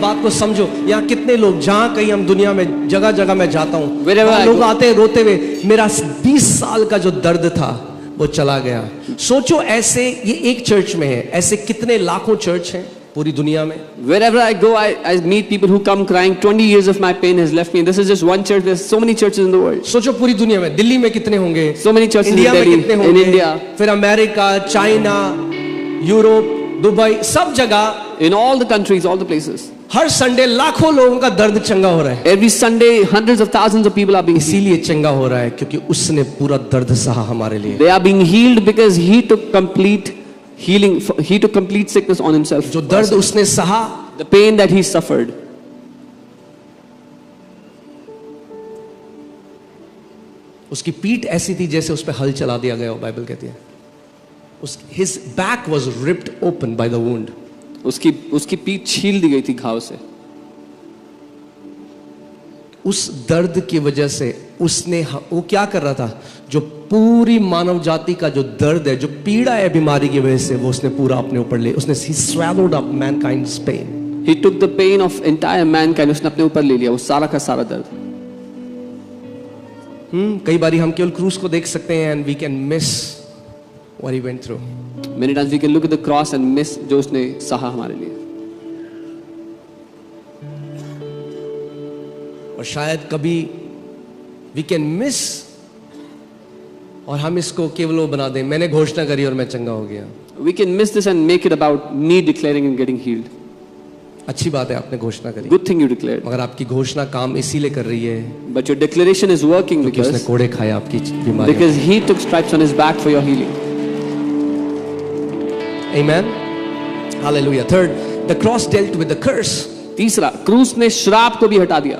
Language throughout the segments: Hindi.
बात को समझो, यहाँ कितने लोग, जहाँ कहीं हम दुनिया में जगह जगह मैं जाता हूँ, Wherever लोग आते हैं रोते हुए, मेरा 20 साल का जो दर्द था वो चला गया। सोचो ऐसे, ये एक चर्च में है, ऐसे कितने लाखों चर्च हैं पूरी दुनिया में। Wherever I go, I meet people who come crying, 20 years of my pain has left me. And this is just one church. There's so many churches in the world. सोचो पूरी दुनिया में, दिल्ली में कितने होंगे, So many churches in India में Delhi, कितने in होंगे, India, फिर अमेरिका, चाइना, यूरोप, दुबई, सब जगह, in all the countries, all the places. Her Sunday लाखों लोगों का दर्द चंगा हो रहा है। Every Sunday, hundreds of thousands of people are being healed. इसीलिए चंगा हो रहा है क्योंकि उसने पूरा दर्द सहा हमारे लिए। They are being healed because He took complete healing. He took complete sickness on Himself. जो दर्द उसने सहा, The pain that He suffered. उसकी पीठ ऐसी थी जैसे उस पे हल चला दिया गया हो, बाइबल कहती है। His back was ripped open by the wound. उसकी पीठ छील दी गई थी घाव से। उस दर्द की वजह से उसने, वो क्या कर रहा था, जो पूरी मानव जाति का जो दर्द है, जो पीड़ा है बीमारी की वजह से, वो उसने पूरा अपने ऊपर ले, उसने he swallowed up mankind's pain. He took the pain of entire mankind. उसने अपने ऊपर ले लिया वो सारा का सारा दर्द। कई बारी हम केवल क्रूस को देख सकते हैं and we can miss what he went through. Many times we can look at the cross and miss जो उसने सहा हमारे लिए। और शायद कभी we can miss, और हम इसको केवल वो बना दें, मैंने घोषणा करी और मैं चंगा हो गया। We can miss this and make it about me declaring and getting healed. अच्छी बात है आपने घोषणा करी, Good thing you declared. मगर आपकी घोषणा काम इसीलिए कर रही है But your declaration is working कि उसने because कोड़े खाए आपकी बीमारी। He took stripes on His back for your healing. Amen. Hallelujah. Third, the cross dealt with the curse. तीसरा, क्रूस ने श्राप को भी हटा दिया।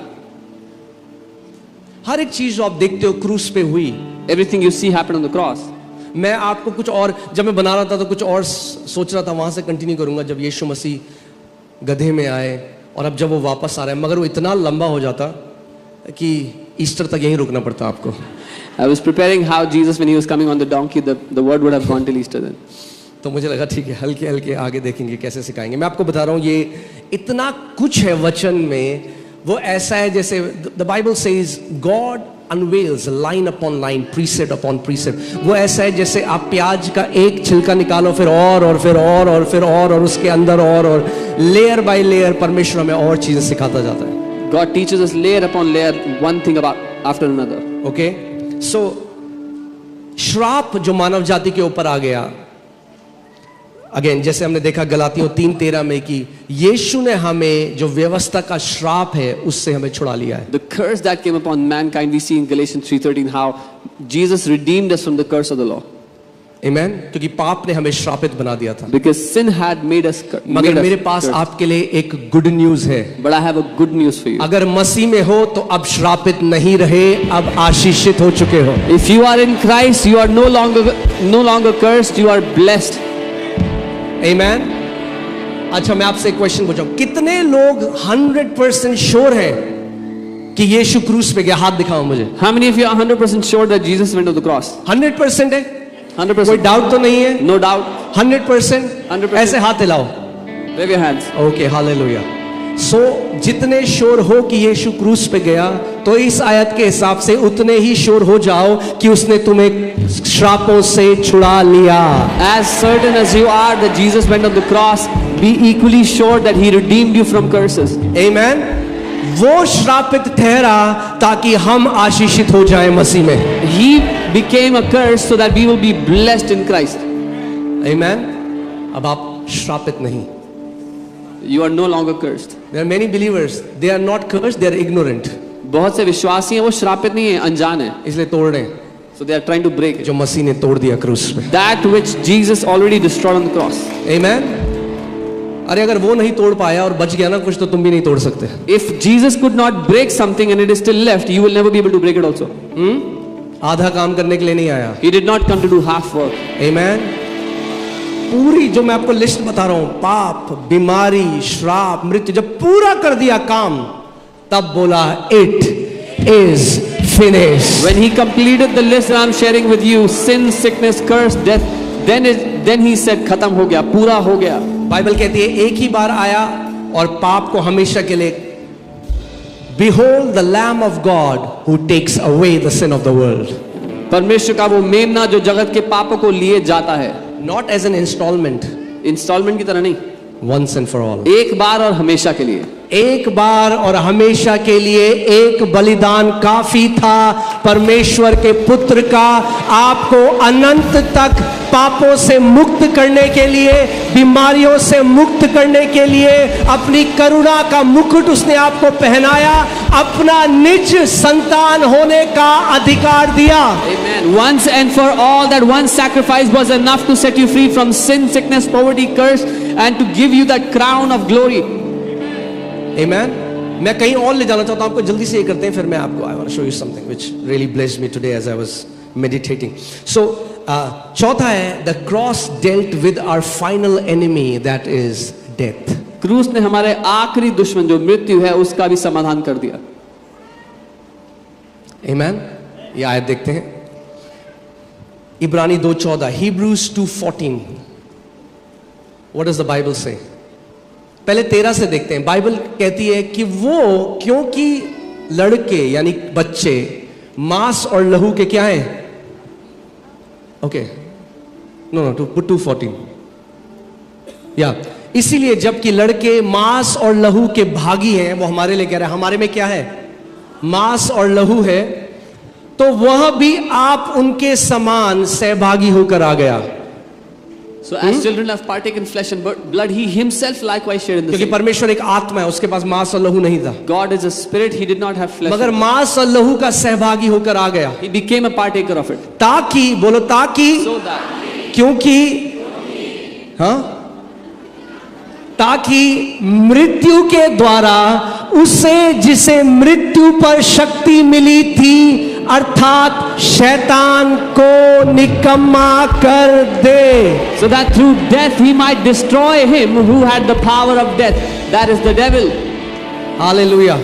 हर एक चीज जो आप देखते हो क्रूस पे हुई। Everything you see happened on the cross. मैं आपको कुछ और, जब मैं बना रहा था तो कुछ और सोच रहा था, वहां से कंटिन्यू करूंगा जब यीशु मसीह गधे में आए और अब जब वो वापस आ रहे हैं, मगर वो इतना लंबा हो जाता कि ईस्टर तक यहीं रुकना पड़ता आपको। I was preparing how Jesus, when He was coming on the donkey, the word would have gone till Easter then. तो मुझे लगा ठीक है, हल्के हल्के आगे देखेंगे कैसे सिखाएंगे। मैं आपको बता रहा हूँ, ये इतना कुछ है वचन में, वो ऐसा है जैसे the Bible says God unveils line upon line, precept upon precept. वो ऐसा है जैसे आप प्याज का एक छिलका निकालो, फिर और फिर और फिर और उसके अंदर और लेयर बाय लेयर परमेश्वर हमें और चीजें सिखाता जाता है। God teaches us layer upon layer, one thing about after another. Okay, so श्राप जो मानव जाति के ऊपर आ गया, अगेन जैसे हमने देखा गलातियों 3:13 में कि यीशु ने हमें जो व्यवस्था का श्राप है उससे हमें छुड़ा लिया है। The curse that came upon mankind, we see in Galatians 3:13 how Jesus redeemed us from the curse of the law. Amen. क्योंकि पाप ने हमें श्रापित बना दिया था। Because sin had made us मगर मेरे पास आपके लिए एक गुड न्यूज है। But I have a good news for you. अगर मसीह में हो तो अब श्रापित नहीं रहे, अब आशीषित हो चुके हो। If you are in Christ, you are no longer cursed, you are blessed. Amen. अच्छा, मैं आपसे एक क्वेश्चन पूछूं, कितने लोग 100% श्योर हैं कि यीशु क्रूस पे गया? हाथ दिखाओ मुझे। How many of you are 100% sure that Jesus went to the cross? 100% है? 100%. कोई डाउट तो नहीं है? No doubt. 100%? 100%. ऐसे हाथ हिलाओ। Wave your hands. Okay, hallelujah. So जितने श्योर हो कि यीशु क्रूस पे गया, तो इस आयत के हिसाब से उतने ही श्योर हो जाओ कि उसने तुम्हें श्रापों से छुड़ा लिया। As certain as you are that Jesus went on the cross, be equally sure that He redeemed you from curses. Amen. वो श्रापित ठहरा ताकि हम आशीषित हो जाएं मसीह में। He became a curse so that we will be blessed in Christ. Amen. अब आप श्रापित नहीं। You are no longer cursed. There are many believers, they are not cursed, they are ignorant. बहुत से विश्वासी हैं, वो श्रापित नहीं है, अनजान है। इसलिए तोड़ रहे हैं So they are trying to break it. जो मसीह ने तोड़ दिया क्रूस पे। That which Jesus already destroyed on the cross. Amen. अरे अगर वो नहीं तोड़ पाया और बच गया ना कुछ, तो तुम भी नहीं तोड़ सकते। If Jesus could not break something and it is still left, you will never be able to break it also. आधा काम करने के लिए नहीं आया। He did not come to do half work. Amen. पूरी जो मैं आपको लिस्ट बता रहा हूं, पाप, बीमारी, श्राप, मृत्यु, जब पूरा कर दिया काम, तब बोला it is finished. When He completed the list that I am sharing with you, sin, sickness, curse, death, then He said, खत्म हो गया, पूरा हो गया. बाइबल कहती है एक ही बार आया और पाप को हमेशा के लिए, Behold the Lamb of God who takes away the sin of the world. परमेश्वर का वो मेमना जो जगत के पापों को लिए जाता है, Not as an installment, installment की तरह नहीं, once and for all. एक बार और हमेशा के लिए। एक बार और हमेशा के लिए एक बलिदान काफी था परमेश्वर के पुत्र का, आपको अनंत तक पापों से मुक्त करने के लिए, बीमारियों से मुक्त करने के लिए अपनी करुणा का मुकुट उसने आपको पहनाया, अपना निज संतान होने का अधिकार दिया। Amen. Once and for all, that one sacrifice was enough to set you free from sin, sickness, poverty, curse, and to give you that crown of glory. Amen. मैं कहीं और ले जाना चाहता हूं आपको, जल्दी से ये करते हैं फिर मैं आपको I want to show you something which really blessed me today as I was meditating. So चौथा है the cross dealt with our final enemy, that is death. क्रूस ने हमारे आखिरी दुश्मन जो मृत्यु है उसका भी समाधान कर दिया। Amen. ये आयत देखते हैं, इब्रानी 2:14, Hebrews 2:14. What does the Bible say? पहले 13 से देखते हैं। बाइबल कहती है कि वो क्योंकि लड़के यानी बच्चे मांस और लहू के क्या हैं? ओके, नो 2:14 या इसीलिए जबकि लड़के मांस और लहू के भागी हैं, वो हमारे लिए कह रहा है, हमारे में क्या है? मांस और लहू है, तो वह भी आप उनके समान सहभागी होकर आ गया। So as children have partaken flesh and blood, he himself likewise shared in the क्योंकि same. परमेश्वर एक आत्मा है, उसके पास मांस और लहू नहीं था, God is a spirit, he did not have flesh. मगर मांस और लहू का सहभागी होकर आ गया, He became a partaker of it. ताकि, बोलो ताकि, So that क्योंकि, हाँ, ताकि मृत्यु के द्वारा उसे जिसे मृत्यु पर शक्ति मिली थी, अर्थात शैतान को निकम्मा कर दे। so that through death he might destroy him who had the power of death, that is the devil. Hallelujah.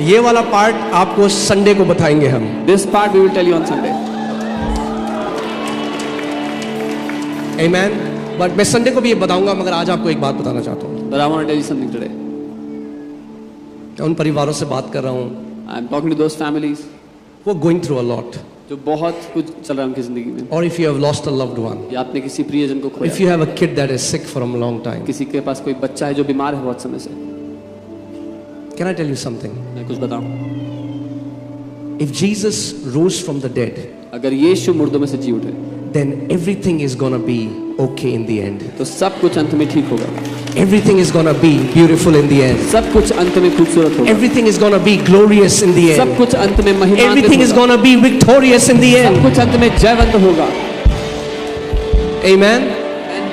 ये वाला पार्ट आपको संडे को बताएंगे हम। This part we will tell you on Sunday. Amen. But मैं संडे को भी ये बताऊंगा, मगर आज आपको एक बात बताना चाहता हूँ। But I want to tell you something today. मैं उन परिवारों से बात कर रहा हूँ, I'm talking to those families वो गोइंग थ्रू अ लॉट, जो बहुत कुछ चल रहा है उनकी जिंदगी में, और if you have lost a loved one, या आपने किसी प्रियजन को खोया, if you have a kid that is sick from a long time, किसी के पास कोई बच्चा है जो बीमार है बहुत समय से, can I tell you something? मैं कुछ बताऊं? If Jesus rose from the dead, अगर यीशु मुर्दों में से जी उठे, then everything is gonna be okay in the end. तो सब कुछ अंत में ठीक होगा। Everything is gonna be beautiful in the end. सब कुछ अंत में खूबसूरत होगा। Everything is gonna be glorious in the सब end. कुछ अंत में महिमान्वित Everything is होगा। gonna be victorious in the सब end. कुछ अंत में जयवंत होगा। Amen.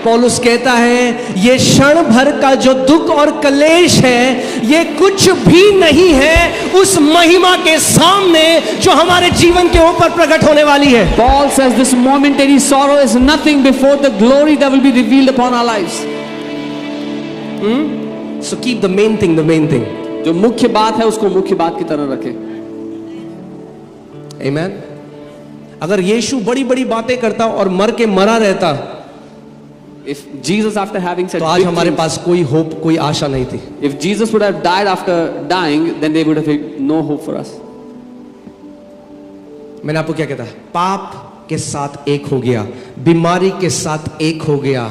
पौलुस कहता है ये क्षण भर का जो दुख और कलेश है, ये कुछ भी नहीं है उस महिमा के सामने जो हमारे जीवन के ऊपर प्रकट होने वाली है। Paul says this momentary sorrow is nothing before the glory that will be revealed upon our lives. So keep the main thing the main thing. जो मुख्य बात है उसको मुख्य बात की तरह रखें। Amen. अगर यीशु बड़ी बड़ी बातें करता और मर के मरा रहता, If Jesus after having said तो आज big हमारे things, पास कोई होप, कोई आशा नहीं थी। if Jesus would have died after dying, then there would have been no hope for us. मैंने आपको क्या कहता, पाप के साथ एक हो गया, बीमारी के साथ एक हो गया,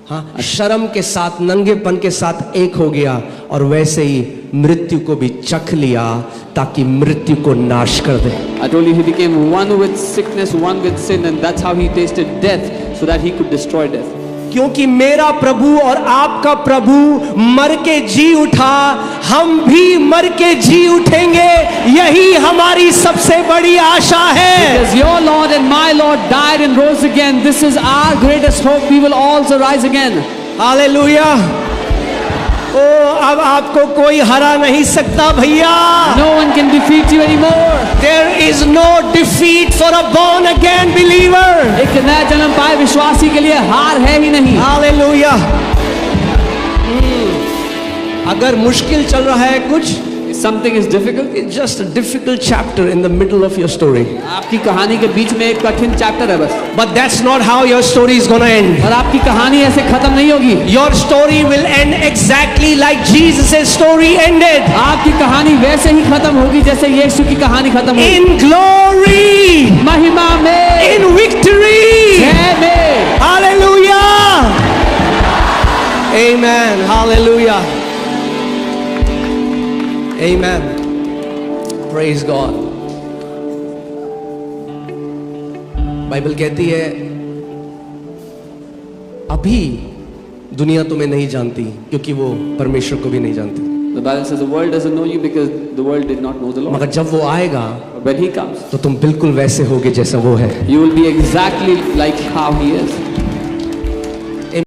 हाँ, शर्म के साथ, नंगेपन के साथ एक हो गया, और वैसे ही मृत्यु को भी चख लिया ताकि मृत्यु को नाश कर दे। I told you he became one with sickness, one with sin, and that's how he tasted death, so that he could destroy death. क्योंकि मेरा प्रभु और आपका प्रभु मर के जी उठा, हम भी मर के जी उठेंगे, यही हमारी सबसे बड़ी आशा है। Because your Lord and my Lord died and rose again, this is our greatest hope. We will also rise again. Hallelujah. ओ, अब आपको कोई हरा नहीं सकता भैया। No one can defeat you anymore. There is no defeat for a born again believer. एक नया जन्म पाए विश्वासी के लिए हार है ही नहीं। हालेलुया। अगर मुश्किल चल रहा है कुछ, something is difficult, It's just a difficult chapter in the middle of your story. आपकी कहानी के बीच में एक कठिन चैप्टर है बस, But that's not how your story is going to end. और आपकी कहानी ऐसे खत्म नहीं होगी। Your story will end exactly like Jesus' story ended. आपकी कहानी वैसे ही खत्म होगी जैसे यीशु की कहानी खत्म हुई, In glory, महिमा में, in victory. जय में। Hallelujah. Amen. Hallelujah. Amen. Praise God. Bible कहती है अभी दुनिया तुम्हें नहीं जानती क्योंकि वो परमेश्वर को भी नहीं जानती, The Bible says the world doesn't know you because the world did not know the Lord. मगर जब वो आएगा But when he comes, तो तुम बिल्कुल वैसे होगे जैसा वो है। you will be exactly like how he is.